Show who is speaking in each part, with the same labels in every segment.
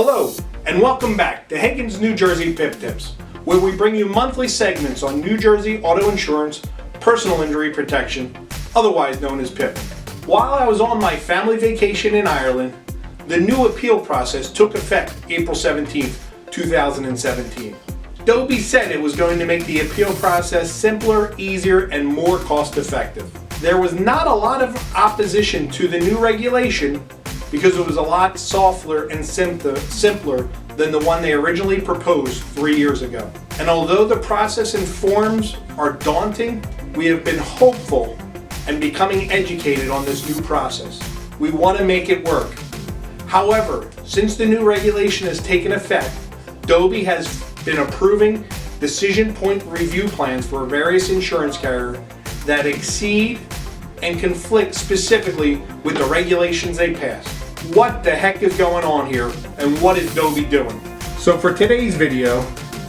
Speaker 1: Hello, and welcome back to Hagan's New Jersey PIP Tips, where we bring you monthly segments on New Jersey auto insurance, personal injury protection, otherwise known as PIP. While I was on my family vacation in Ireland, the new appeal process took effect April 17, 2017. DOBI said it was going to make the appeal process simpler, easier, and more cost-effective. There was not a lot of opposition to the new regulation because it was a lot softer and simpler than the one they originally proposed 3 years ago. And although the process and forms are daunting, we have been hopeful and becoming educated on this new process. We want to make it work. However, since the new regulation has taken effect, DOBI has been approving decision point review plans for various insurance carriers that exceed and conflict specifically with the regulations they passed. What the heck is going on here, and what is DOBI doing? So for today's video,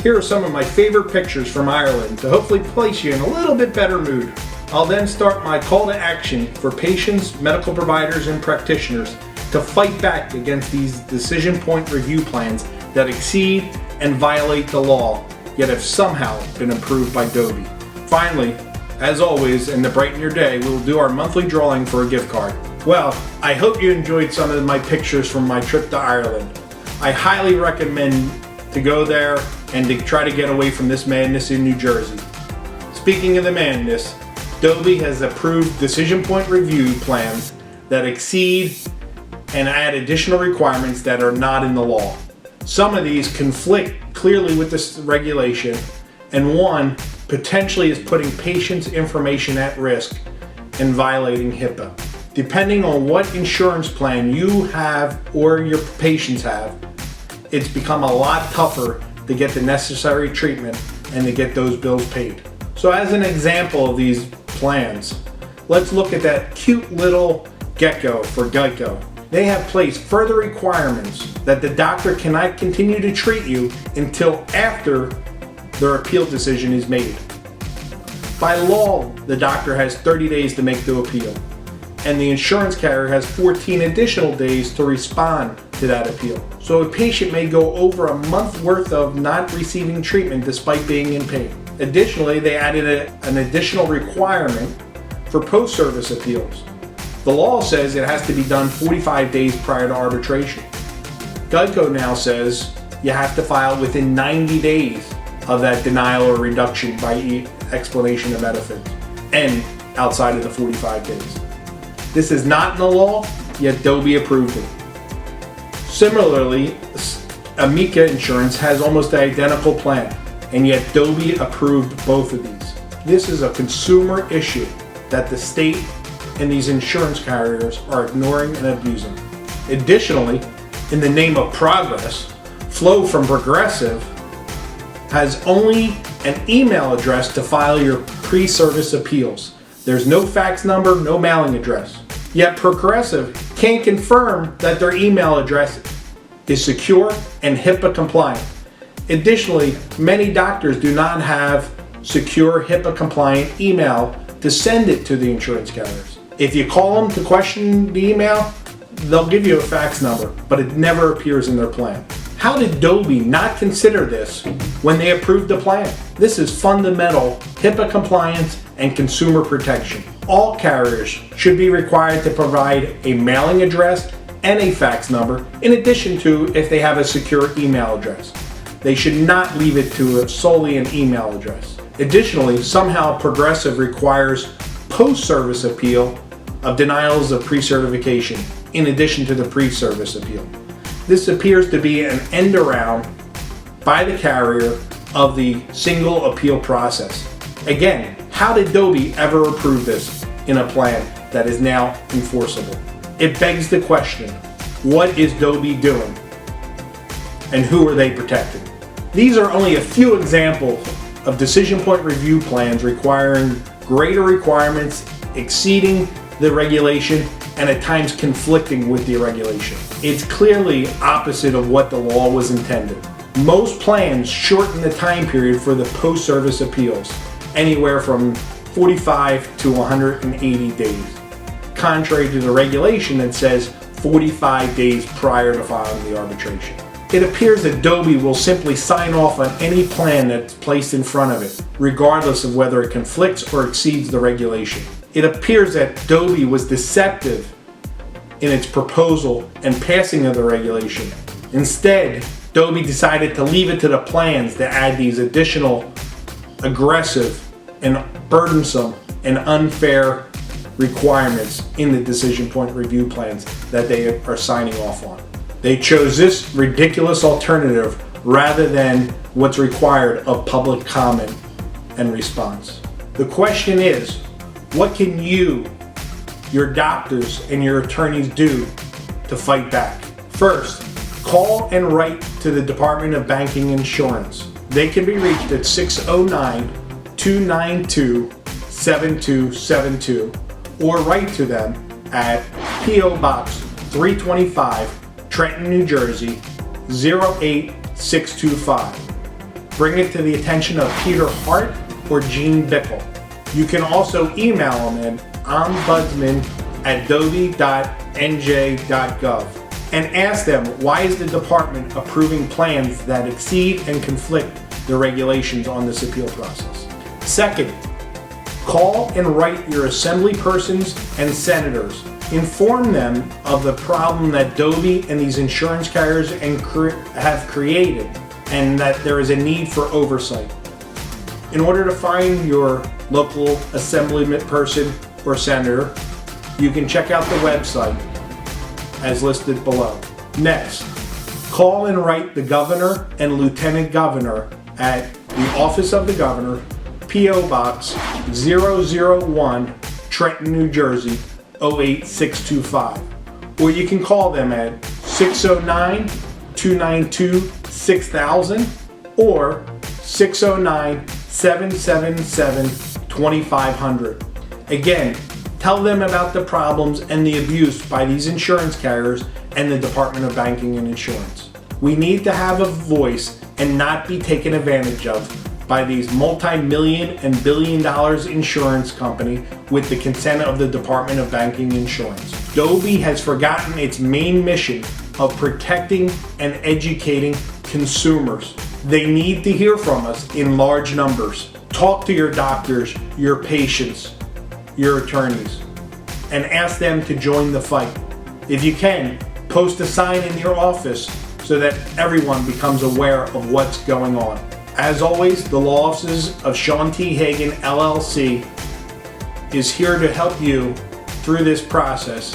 Speaker 1: here are some of my favorite pictures from Ireland to hopefully place you in a little bit better mood. I'll then start my call to action for patients, medical providers, and practitioners to fight back against these decision point review plans that exceed and violate the law, yet have somehow been approved by DOBI. Finally, as always, and to brighten your day, we'll do our monthly drawing for a gift card. Well, I hope you enjoyed some of my pictures from my trip to Ireland. I highly recommend to go there and to try to get away from this madness in New Jersey. Speaking of the madness, DOBI has approved decision point review plans that exceed and add additional requirements that are not in the law. Some of these conflict clearly with this regulation, and one potentially is putting patients' information at risk and violating HIPAA. Depending on what insurance plan you have or your patients have, it's become a lot tougher to get the necessary treatment and to get those bills paid. So as an example of these plans, let's look at that cute little gecko for Geico. They have placed further requirements that the doctor cannot continue to treat you until after their appeal decision is made. By law, the doctor has 30 days to make the appeal, and the insurance carrier has 14 additional days to respond to that appeal. So a patient may go over a month worth of not receiving treatment despite being in pain. Additionally, they added an additional requirement for post-service appeals. The law says it has to be done 45 days prior to arbitration. Geico now says you have to file within 90 days of that denial or reduction by explanation of benefits, and outside of the 45 days. This is not in the law, yet DOBI approved it. Similarly, Amica Insurance has almost the identical plan, and yet DOBI approved both of these. This is a consumer issue that the state and these insurance carriers are ignoring and abusing. Additionally, in the name of progress, Flo from Progressive has only an email address to file your pre-service appeals. There's no fax number, no mailing address. Yet Progressive can't confirm that their email address is secure and HIPAA compliant. Additionally, many doctors do not have secure HIPAA compliant email to send it to the insurance carriers. If you call them to question the email, they'll give you a fax number, but it never appears in their plan. How did DOBI not consider this when they approved the plan? This is fundamental HIPAA compliance and consumer protection. All carriers should be required to provide a mailing address and a fax number, in addition to if they have a secure email address. They should not leave it to solely an email address. Additionally, somehow Progressive requires post-service appeal of denials of pre-certification in addition to the pre-service appeal. This appears to be an end around by the carrier of the single appeal process. Again, how did DOBI ever approve this in a plan that is now enforceable? It begs the question, what is DOBI doing? And who are they protecting? These are only a few examples of decision point review plans requiring greater requirements, exceeding the regulation, and at times conflicting with the regulation. It's clearly opposite of what the law was intended. Most plans shorten the time period for the post-service appeals, anywhere from 45 to 180 days, contrary to the regulation that says 45 days prior to filing the arbitration. It appears that DOBI will simply sign off on any plan that's placed in front of it, regardless of whether it conflicts or exceeds the regulation. It appears that DOBI was deceptive in its proposal and passing of the regulation. Instead, DOBI decided to leave it to the plans to add these additional aggressive and burdensome and unfair requirements in the decision point review plans that they are signing off on. They chose this ridiculous alternative rather than what's required of public comment and response. The question is, what can you, your doctors, and your attorneys do to fight back? First, call and write to the Department of Banking and Insurance. They can be reached at 609-292-7272 or write to them at P.O. Box 325, Trenton, New Jersey 08625. Bring it to the attention of Peter Hart or Gene Bickle. You can also email them at ombudsman@dobi.nj.gov and ask them, why is the department approving plans that exceed and conflict the regulations on this appeal process? Second, call and write your assembly persons and senators. Inform them of the problem that DOBI and these insurance carriers have created and that there is a need for oversight. In order to find your local assembly person or senator, you can check out the website as listed below. Next, call and write the governor and lieutenant governor at the Office of the Governor, P.O. Box 001, Trenton, New Jersey 08625. Or you can call them at 609-292-6000 or 609-777-2500. Again, tell them about the problems and the abuse by these insurance carriers and the Department of Banking and Insurance. We need to have a voice and not be taken advantage of by these multi-million and billion-dollar insurance company with the consent of the Department of Banking and Insurance. DOBI has forgotten its main mission of protecting and educating consumers. They need to hear from us in large numbers. Talk to your doctors, your patients, your attorneys, and ask them to join the fight. If you can, post a sign in your office so that everyone becomes aware of what's going on. As always, the law offices of Sean T. Hagan, LLC is here to help you through this process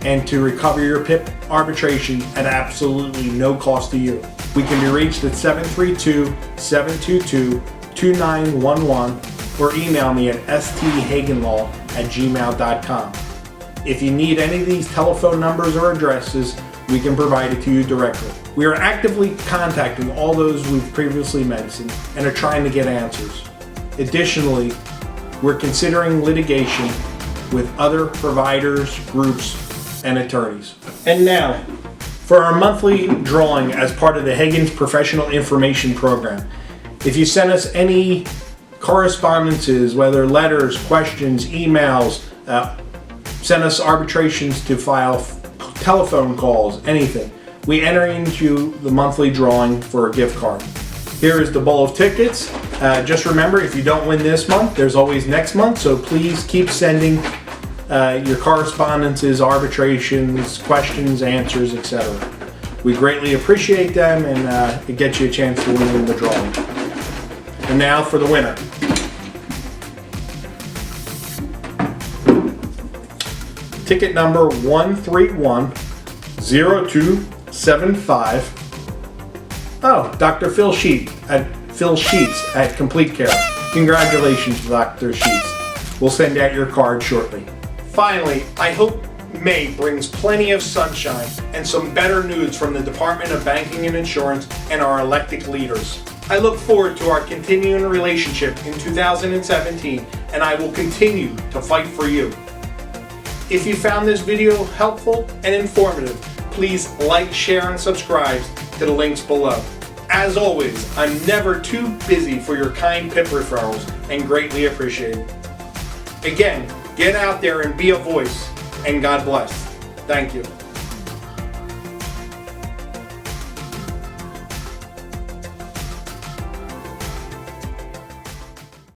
Speaker 1: and to recover your PIP arbitration at absolutely no cost to you. We can be reached at 732-722-2911 or email me at sthaganlaw@gmail.com. If you need any of these telephone numbers or addresses, we can provide it to you directly. We are actively contacting all those we've previously mentioned and are trying to get answers. Additionally, we're considering litigation with other providers, groups, and attorneys. And now, for our monthly drawing as part of the Hagan's Professional Information Program. If you send us any correspondences, whether letters, questions, emails, send us arbitrations to file, telephone calls, anything, we enter into the monthly drawing for a gift card. Here is the bowl of tickets. Just remember, if you don't win this month, there's always next month, so please keep sending your correspondences, arbitrations, questions, answers, etc. We greatly appreciate them, and it gets you a chance to win in the drawing. And now for the winner. Ticket number 1310275. Oh, Dr. Phil Sheets at Complete Care. Congratulations, Dr. Sheets. We'll send out your card shortly. Finally, I hope May brings plenty of sunshine and some better news from the Department of Banking and Insurance and our elected leaders. I look forward to our continuing relationship in 2017, and I will continue to fight for you. If you found this video helpful and informative, please like, share, and subscribe to the links below. As always, I'm never too busy for your kind PIP referrals and greatly appreciate it. Again, get out there and be a voice, and God bless. Thank you.